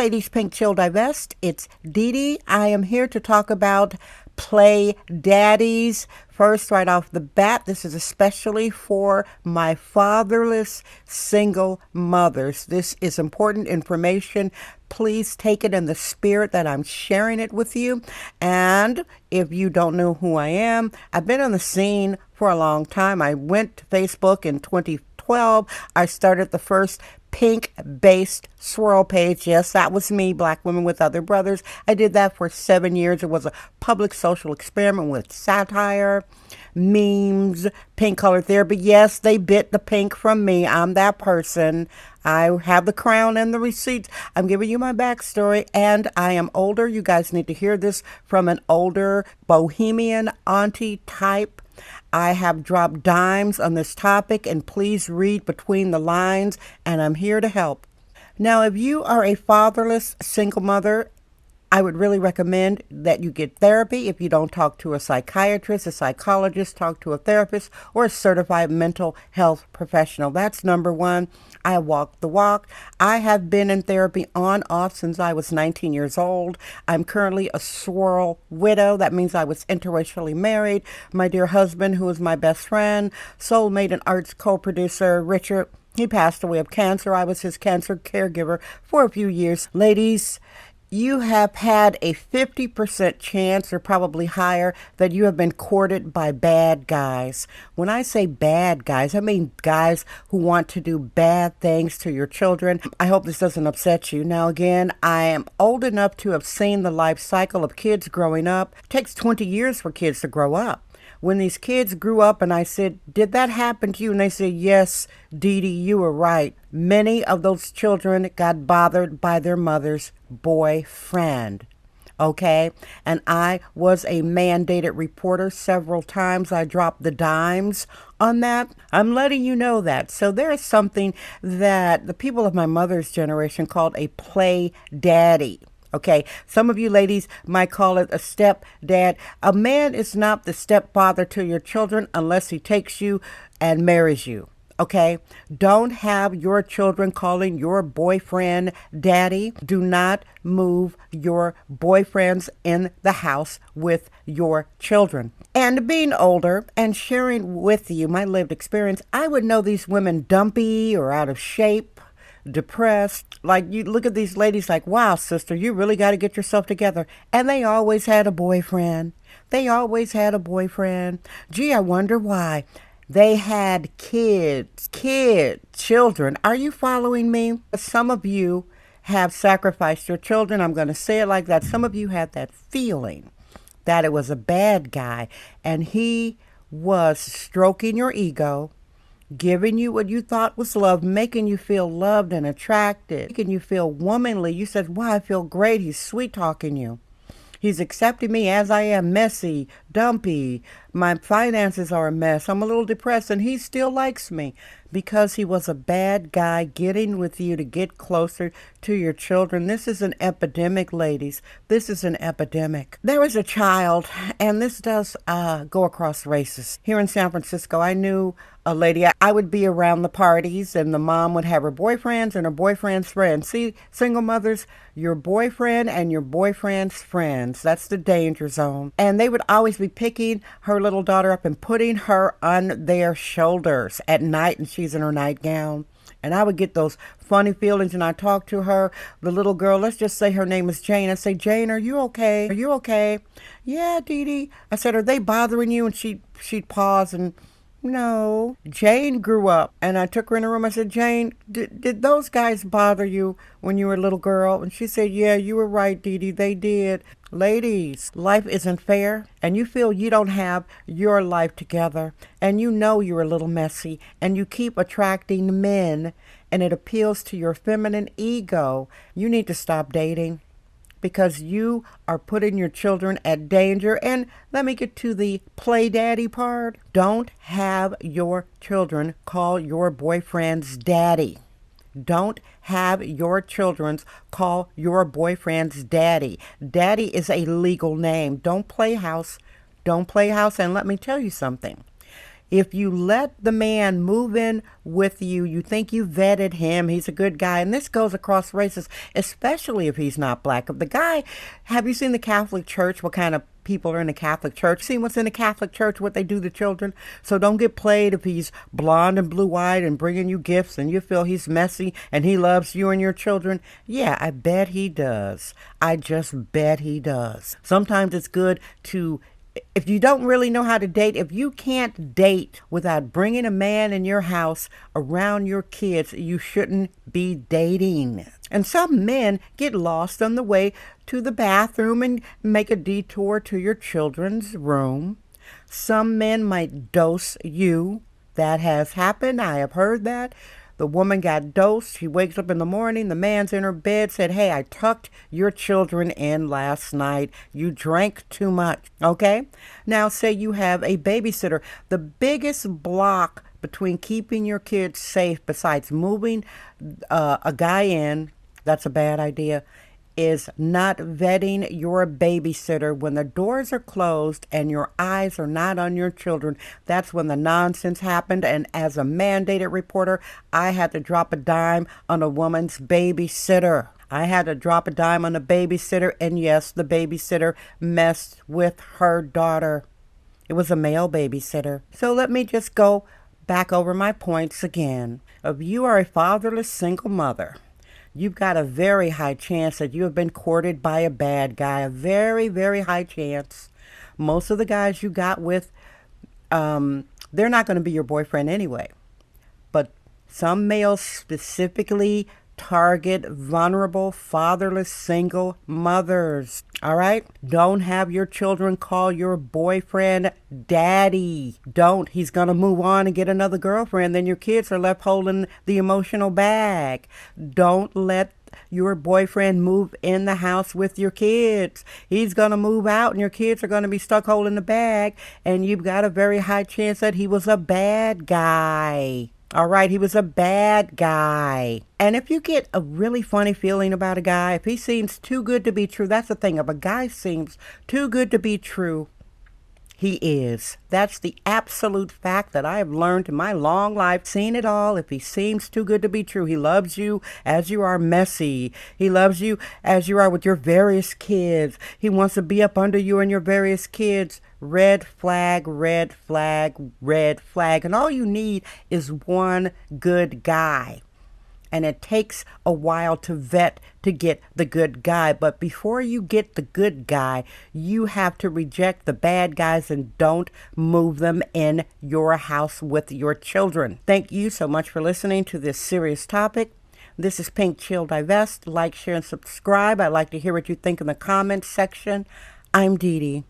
ladies, Pink Chill Divest. It's Dee Dee. I am here to talk about play daddies. First, right off the bat, this is especially for my fatherless single mothers. This is important information. Please take it in the spirit that I'm sharing it with you. And if you don't know who I am, I've been on the scene for a long time. I went to Facebook in 2012. I started the first pink-based swirl page. Yes, that was me, Black Women with Other Brothers. I did that for 7 years. It was a public social experiment with satire, memes, pink color therapy. Yes, they bit the pink from me. I'm that person. I have the crown and the receipts. I'm giving you my backstory, and I am older. You guys need to hear this from an older bohemian auntie type. I have dropped dimes on this topic, and please read between the lines, and I'm here to help. Now, if you are a fatherless single mother, I would really recommend that you get therapy. If you don't talk to a psychiatrist, a psychologist, talk to a therapist, or a certified mental health professional. That's number one. I walk the walk. I have been in therapy on off since I was 19 years old. I'm currently a swirl widow. That means I was interracially married. My dear husband, who is my best friend, soulmate and arts co-producer, Richard, he passed away of cancer. I was his cancer caregiver for a few years. Ladies, you have had a 50% chance, or probably higher, that you have been courted by bad guys. When I say bad guys, I mean guys who want to do bad things to your children. I hope this doesn't upset you. Now, again, I am old enough to have seen the life cycle of kids growing up. It takes 20 years for kids to grow up. When these kids grew up and I said, did that happen to you? And they said, yes, Dee Dee, you were right. Many of those children got bothered by their mother's boyfriend. Okay? And I was a mandated reporter several times. I dropped the dimes on that. I'm letting you know that. So there is something that the people of my mother's generation called a play daddy. Okay, some of you ladies might call it a stepdad. A man is not the stepfather to your children unless he takes you and marries you. Okay, don't have your children calling your boyfriend daddy. Do not move your boyfriends in the house with your children. And being older and sharing with you my lived experience, I would know these women dumpy or out of shape, depressed. Like, you look at these ladies like, wow, sister, you really got to get yourself together. And they always had a boyfriend. They always had a boyfriend. Gee, I wonder why. They had children. Are you following me? Some of you have sacrificed your children. I'm going to say it like that. Some of you had that feeling that it was a bad guy, and he was stroking your ego, giving you what you thought was love, making you feel loved and attracted, making you feel womanly. You said, wow, I feel great. He's sweet talking you. He's accepting me as I am, messy, dumpy. My finances are a mess. I'm a little depressed, and he still likes me because he was a bad guy getting with you to get closer to your children. This is an epidemic, ladies. This is an epidemic. There was a child, and this does go across races. Here in San Francisco, I knew a lady. I would be around the parties, and the mom would have her boyfriends and her boyfriend's friends. See, single mothers, your boyfriend and your boyfriend's friends. That's the danger zone. And they would always be picking her little daughter up and putting her on their shoulders at night, and she's in her nightgown. And I would get those funny feelings, and I talked to her, the little girl. Let's just say her name is Jane. I say, Jane, are you okay? Are you okay? Yeah, Dee Dee. I said, are they bothering you? And she'd pause and, no. Jane grew up, and I took her in a room. I said, Jane, did those guys bother you when you were a little girl? And she said, yeah, you were right, Dee Dee, they did. Ladies, life isn't fair, and you feel you don't have your life together, and you know you're a little messy, and you keep attracting men, and it appeals to your feminine ego. You need to stop dating, because you are putting your children at danger. And let me get to the play daddy part. Don't have your children call your boyfriend's daddy. Don't have your children call your boyfriend's daddy. Daddy is a legal name. Don't play house. Don't play house. And let me tell you something. If you let the man move in with you, you think you vetted him, he's a good guy, and this goes across races, especially if he's not black. If the guy, have you seen the Catholic Church, what kind of people are in the Catholic Church? See what's in the Catholic Church, what they do to children? So don't get played if he's blonde and blue-eyed and bringing you gifts and you feel he's messy and he loves you and your children. Yeah, I bet he does. I just bet he does. Sometimes it's good to, if you don't really know how to date, if you can't date without bringing a man in your house around your kids, you shouldn't be dating. And some men get lost on the way to the bathroom and make a detour to your children's room. Some men might dose you. That has happened. I have heard that. The woman got dosed. She wakes up in the morning. The man's in her bed, said, hey, I tucked your children in last night. You drank too much. Okay? Now, say you have a babysitter. The biggest block between keeping your kids safe, besides moving a guy in, that's a bad idea, is not vetting your babysitter. When the doors are closed and your eyes are not on your children, that's when the nonsense happened. And as a mandated reporter, I had to drop a dime on a woman's babysitter. I had to drop a dime on a babysitter, and yes, the babysitter messed with her daughter. It was a male babysitter. So let me just go back over my points again. If you are a fatherless single mother, you've got a very high chance that you have been courted by a bad guy. A very, very high chance. Most of the guys you got with, they're not going to be your boyfriend anyway. But some males specifically target vulnerable, fatherless, single mothers. All right? Don't have your children call your boyfriend daddy. Don't. He's going to move on and get another girlfriend. Then your kids are left holding the emotional bag. Don't let your boyfriend move in the house with your kids. He's going to move out and your kids are going to be stuck holding the bag. And you've got a very high chance that he was a bad guy. All right, he was a bad guy. And if you get a really funny feeling about a guy, if he seems too good to be true, that's the thing. If a guy seems too good to be true, he is. That's the absolute fact that I have learned in my long life, seen it all. If he seems too good to be true, he loves you as you are messy. He loves you as you are with your various kids. He wants to be up under you and your various kids. Red flag, red flag, red flag. And all you need is one good guy. And it takes a while to vet to get the good guy. But before you get the good guy, you have to reject the bad guys and don't move them in your house with your children. Thank you so much for listening to this serious topic. This is Pink Chill Divest. Like, share, and subscribe. I'd like to hear what you think in the comments section. I'm Dee Dee.